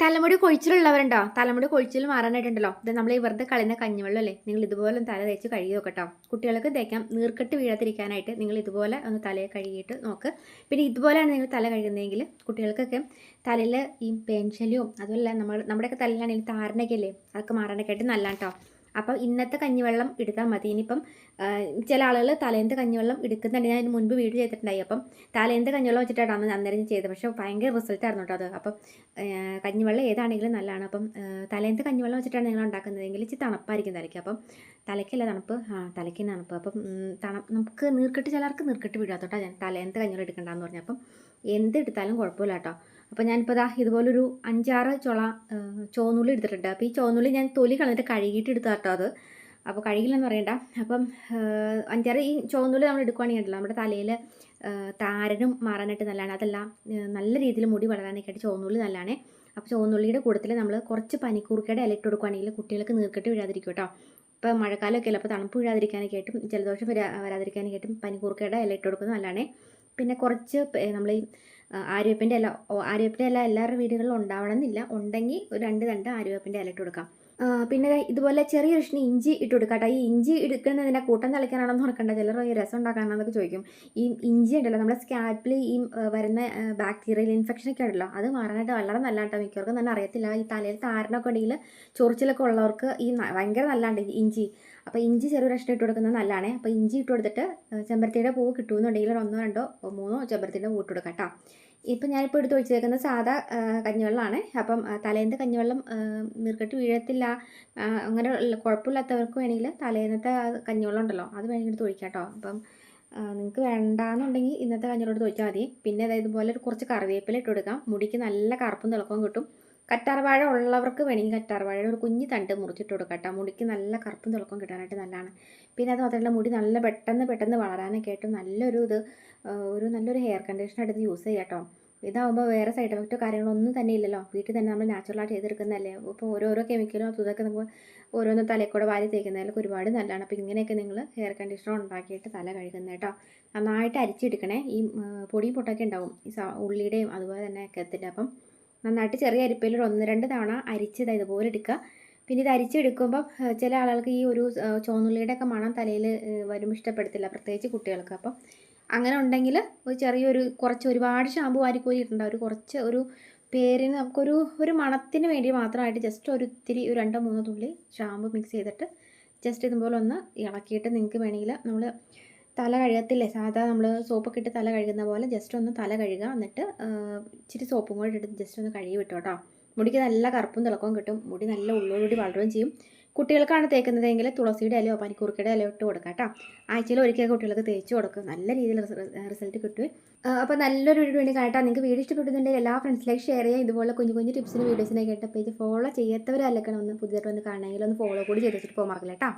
തലമുടി കൊഴിച്ചിലുള്ളവരുണ്ടോ? തലമുടി കൊഴിച്ചിൽ മാറാനായിട്ടുണ്ടല്ലോ, ഇത് നമ്മൾ ഈ വെറുതെ കളയുന്ന കഞ്ഞിവെള്ളം അല്ലേ, നിങ്ങൾ ഇതുപോലെ ഒന്ന് തല തേച്ച് കഴുകി നോക്കട്ടോ. കുട്ടികൾക്ക് തേക്കാം, നീർക്കെട്ട് വീഴാതിരിക്കാനായിട്ട് നിങ്ങൾ ഇതുപോലെ ഒന്ന് തലയെ കഴുകിയിട്ട് നോക്ക്. പിന്നെ ഇതുപോലെയാണ് നിങ്ങൾ തല കഴുകുന്നതെങ്കിൽ കുട്ടികൾക്കൊക്കെ തലയിൽ ഈ പേൻശല്യവും അതുമല്ല നമ്മുടെയൊക്കെ തലയിലാണെങ്കിൽ താരനൊക്കെ അല്ലേ, അതൊക്കെ മാറാനൊക്കെ ആയിട്ട് നല്ല കേട്ടോ. അപ്പോൾ ഇന്നത്തെ കഞ്ഞിവെള്ളം എടുത്താൽ മതി. ഇനിയിപ്പം ചില ആളുകൾ തലേന്ത് കഞ്ഞിവെള്ളം എടുക്കുന്നുണ്ട്. ഞാൻ ഇതിന് മുൻപ് വീഡിയോ ചെയ്തിട്ടുണ്ടായി. അപ്പം തലേന്ത് കഞ്ഞിവെള്ളം വെച്ചിട്ടാണ് അന്നേരം ചെയ്തത്. പക്ഷേ ഭയങ്കര റിസൾട്ട് ആയിരുന്നു കേട്ടോ അത്. അപ്പം കഞ്ഞിവെള്ളം ഏതാണെങ്കിലും നല്ലതാണ്. അപ്പം തലേന്ത് കഞ്ഞിവെള്ളം വെച്ചിട്ടാണ് നിങ്ങൾ ഉണ്ടാക്കുന്നതെങ്കിൽ ഇച്ചിരി തണുപ്പായിരിക്കും തലയ്ക്ക്. അപ്പം തലയ്ക്കല്ല തണുപ്പ്, തലയ്ക്ക് തണുപ്പ്. അപ്പം നമുക്ക് നീർക്കെട്ട്, ചിലർക്ക് നീർക്കെട്ട് വീഴാത്തോട്ടാ ഞാൻ തലേന്ത് കഞ്ഞിവെള്ളം എടുക്കണ്ടെന്ന് പറഞ്ഞു. അപ്പം എന്തെടുത്താലും കുഴപ്പമില്ല കേട്ടോ. അപ്പോൾ ഞാനിപ്പോൾ ഇതുപോലൊരു 5-6 ചുള ചുവന്നുള്ളി എടുത്തിട്ടുണ്ട്. അപ്പോൾ ഈ ചുവന്നുള്ളി ഞാൻ തൊലി കളഞ്ഞിട്ട് കഴുകിയിട്ട് എടുത്ത കേട്ടോ അത്. അപ്പോൾ കഴുകില്ലെന്ന് പറയണ്ട. അപ്പം 5-6 ഈ ചുവന്നുള്ളി നമ്മൾ എടുക്കുകയാണെങ്കിൽ നമ്മുടെ തലയിൽ താരനും മാറാനായിട്ട് നല്ലതാണ്. അതെല്ലാം നല്ല രീതിയിൽ മുടി വളരാനൊക്കെ ആയിട്ട് ചുവന്നുള്ളി നല്ലതാണ്. അപ്പോൾ ചുവന്നുള്ളിയുടെ കൂട്ടത്തിൽ നമ്മൾ കുറച്ച് പനിക്കൂർക്കയുടെ ഇല ഇട്ട് കൊടുക്കുകയാണെങ്കിൽ കുട്ടികൾക്ക് നീർക്കെട്ട് വീഴാതിരിക്കും കേട്ടോ. ഇപ്പോൾ മഴക്കാലമൊക്കെ അല്ല, അപ്പോൾ തണുപ്പ് വീഴാതിരിക്കാനൊക്കെ ആയിട്ടും ജലദോഷം വരാതിരിക്കാനൊക്കെ ആയിട്ടും പനിക്കൂർക്കയുടെ ഇല ഇട്ട് കൊടുക്കുന്നത് നല്ലതാണ്. പിന്നെ കുറച്ച് നമ്മൾ ഈ ആര്യവേപ്പിൻ്റെ ഇല, ആര്യവേപ്പിൻ്റെ ഇല എല്ലാവരുടെ വീടുകളിലും ഉണ്ടാവണമെന്നില്ല, ഉണ്ടെങ്കിൽ ഒരു 2 തണ്ട് ആര്യവേപ്പിൻ്റെ ഇല ഇട്ട് കൊടുക്കാം. പിന്നെ ഇതുപോലെ ചെറിയ കഷ്ണം ഇഞ്ചി ഇട്ട് കൊടുക്കാം കേട്ടോ. ഈ ഇഞ്ചി എടുക്കുന്നതിൻ്റെ കൂട്ടം തിളയ്ക്കാനാണെന്ന് ഓർക്കണ്ട, ചിലർ ഈ രസം ഉണ്ടാക്കാനാണെന്നൊക്കെ ചോദിക്കും. ഈ ഇഞ്ചി ഉണ്ടല്ലോ, നമ്മുടെ സ്കാൽപ്പിൽ ഈ വരുന്ന ബാക്ടീരിയൽ ഇൻഫെക്ഷനൊക്കെ ഉണ്ടല്ലോ, അത് മാറാനായിട്ട് വളരെ നല്ല കേട്ടോ. മിക്കവർക്കും തന്നെ അറിയത്തില്ല. ഈ തലയിൽ താരനൊക്കെ ഉണ്ടെങ്കിൽ ചൊറിച്ചിലൊക്കെ ഉള്ളവർക്ക് ഈ ഭയങ്കര നല്ലതാണ് ഇഞ്ചി. അപ്പോൾ ഇഞ്ചി ചെറിയ കഷ്ണം ഇട്ട് കൊടുക്കുന്നത് നല്ലതാണ്. അപ്പോൾ ഇഞ്ചി ഇട്ട് കൊടുത്തിട്ട് ചെമ്പരത്തിയുടെ പൂവ് കിട്ടുമെന്നുണ്ടെങ്കിൽ 1, 2, 3 ചെമ്പരത്തിയുടെ പൂവ് ഇട്ട് കൊടുക്കാം കേട്ടോ. ഇപ്പം ഞാനിപ്പോൾ എടുത്ത് വെച്ചേക്കുന്നത് സാധാ കഞ്ഞിവെള്ളമാണ്. അപ്പം തലേന്നത്തെ കഞ്ഞിവെള്ളം നീർക്കെട്ട് വീഴത്തില്ല, അങ്ങനെ കുഴപ്പമില്ലാത്തവർക്ക് വേണമെങ്കിൽ തലേന്നത്തെ കഞ്ഞിവെള്ളം ഉണ്ടല്ലോ അത് വേണമെങ്കിൽ എടുത്ത് ഒഴിക്കാം കേട്ടോ. അപ്പം നിങ്ങൾക്ക് വേണ്ടാന്നുണ്ടെങ്കിൽ ഇന്നത്തെ കഞ്ഞിവെള്ളം എടുത്ത് ഒഴിച്ചാൽ മതി. പിന്നെ അതായത് ഇതുപോലെ കുറച്ച് കറിവേപ്പില ഇട്ട് കൊടുക്കാം. മുടിക്ക് നല്ല കറുപ്പും തിളക്കവും കിട്ടും. കറ്റാർവാഴ ഉള്ളവർക്ക് വേണമെങ്കിൽ കറ്റാർവാഴയുടെ ഒരു കുഞ്ഞു തണ്ട് മുറിച്ചിട്ട് കൊടുക്കാം കേട്ടോ. മുടിക്ക് നല്ല കറുപ്പും തിളക്കവും കിട്ടാനായിട്ട് നല്ലതാണ്. പിന്നെ അത് മാത്രമല്ല മുടി നല്ല പെട്ടെന്ന് വളരാനൊക്കെ ആയിട്ട് നല്ലൊരു ഹെയർ കണ്ടീഷണർ എടുത്ത് യൂസ് ചെയ്യാം കേട്ടോ. ഇതാകുമ്പോൾ വേറെ സൈഡ് എഫക്റ്റോ കാര്യങ്ങളൊന്നും തന്നെ ഇല്ലല്ലോ. വീട്ടിൽ തന്നെ നമ്മൾ നാച്ചുറലായിട്ട് ചെയ്തെടുക്കുന്നതല്ലേ. അപ്പോൾ ഓരോരോ കെമിക്കലും അതൊക്കെ നമുക്ക് ഓരോന്ന് തലയിൽ വാരി തേക്കുന്നതിലൊക്കെ ഒരുപാട് നല്ലതാണ്. അപ്പോൾ ഇങ്ങനെയൊക്കെ നിങ്ങൾ ഹെയർ കണ്ടീഷണർ ഉണ്ടാക്കിയിട്ട് തല കഴുകുന്നത് കേട്ടോ. നന്നായിട്ട് അരിച്ചെടുക്കണേ. ഈ പൊടിയും പൊട്ടൊക്കെ ഉണ്ടാവും ഈ ഉള്ളിയുടെയും അതുപോലെ തന്നെ ഒക്കെ. അപ്പം നന്നായിട്ട് ചെറിയ അരിപ്പയിൽ 1-2 തവണ അരിച്ചത് ഇതുപോലെ എടുക്കുക. പിന്നെ ഇത് അരിച്ചെടുക്കുമ്പം ചില ആളുകൾക്ക് ഈ ഒരു ചുവന്നുള്ളിയുടെ ഒക്കെ മണം തലയിൽ വരുമ്പോൾ ഇഷ്ടപ്പെടത്തില്ല, പ്രത്യേകിച്ച് കുട്ടികൾക്ക്. അപ്പം അങ്ങനെ ഉണ്ടെങ്കിൽ കുറച്ച് ഒരുപാട് ഷാമ്പു വാരിക്കോരിയിട്ടുണ്ടാവും. ഒരു പേരിന് ഒരു മണത്തിന് വേണ്ടി മാത്രമായിട്ട് ജസ്റ്റ് ഇത്തിരി 2-3 തുള്ളി ഷാമ്പു മിക്സ് ചെയ്തിട്ട് ജസ്റ്റ് ഇതുപോലെ ഒന്ന് ഇളക്കിയിട്ട് നിങ്ങൾക്ക് വേണമെങ്കിൽ നമ്മൾ തല കഴുകത്തില്ലേ, സാധാ നമ്മൾ സോപ്പൊക്കെ ഇട്ട് തല കഴുകുന്ന പോലെ ജസ്റ്റ് ഒന്ന് തല കഴുകുക. എന്നിട്ട് ഇച്ചിരി സോപ്പും കൂടെ ഇട്ട് ജസ്റ്റ് ഒന്ന് കഴുകി വിട്ടോ കേട്ടോ. മുടിക്ക് നല്ല കറുപ്പും തിളക്കവും കിട്ടും. മുടി നല്ല ഉള്ളോടുകൂടി വളരുകയും ചെയ്യും. കുട്ടികൾക്കാണ് തേക്കുന്നതെങ്കിൽ തുളസിയുടെ ഇലയോ പനിക്കൂർക്കയുടെ ഇലയോ ഇട്ട് കൊടുക്കാം കേട്ടോ. ആഴ്ചയിൽ ഒരിക്കൽ കുട്ടികൾക്ക് തേച്ച് കൊടുക്കുക, നല്ല രീതിയിൽ റിസൾട്ട് കിട്ടും. അപ്പോൾ നല്ലൊരു വീഡിയോ വേണ്ടി കേട്ടോ. നിങ്ങൾക്ക് വീഡിയോ ഇഷ്ടപ്പെടുന്നുണ്ടെങ്കിൽ എല്ലാ ഫ്രണ്ട്സിലേക്ക് ഷെയർ ചെയ്യുക. ഇതുപോലെ കുഞ്ഞു ടിപ്സിനും വീഡിയോസിനൊക്കെ ആയിട്ട് പേജ് ഫോളോ ചെയ്യാത്തവരല്ലക്കണം ഒന്ന് പുതിയതായിട്ട് വന്ന് കാണണമെങ്കിൽ ഒന്ന് ഫോളോ കൂടി ചെയ്ത് വെച്ചിട്ട് പോകാൻ മറക്കില്ല കേട്ടോ.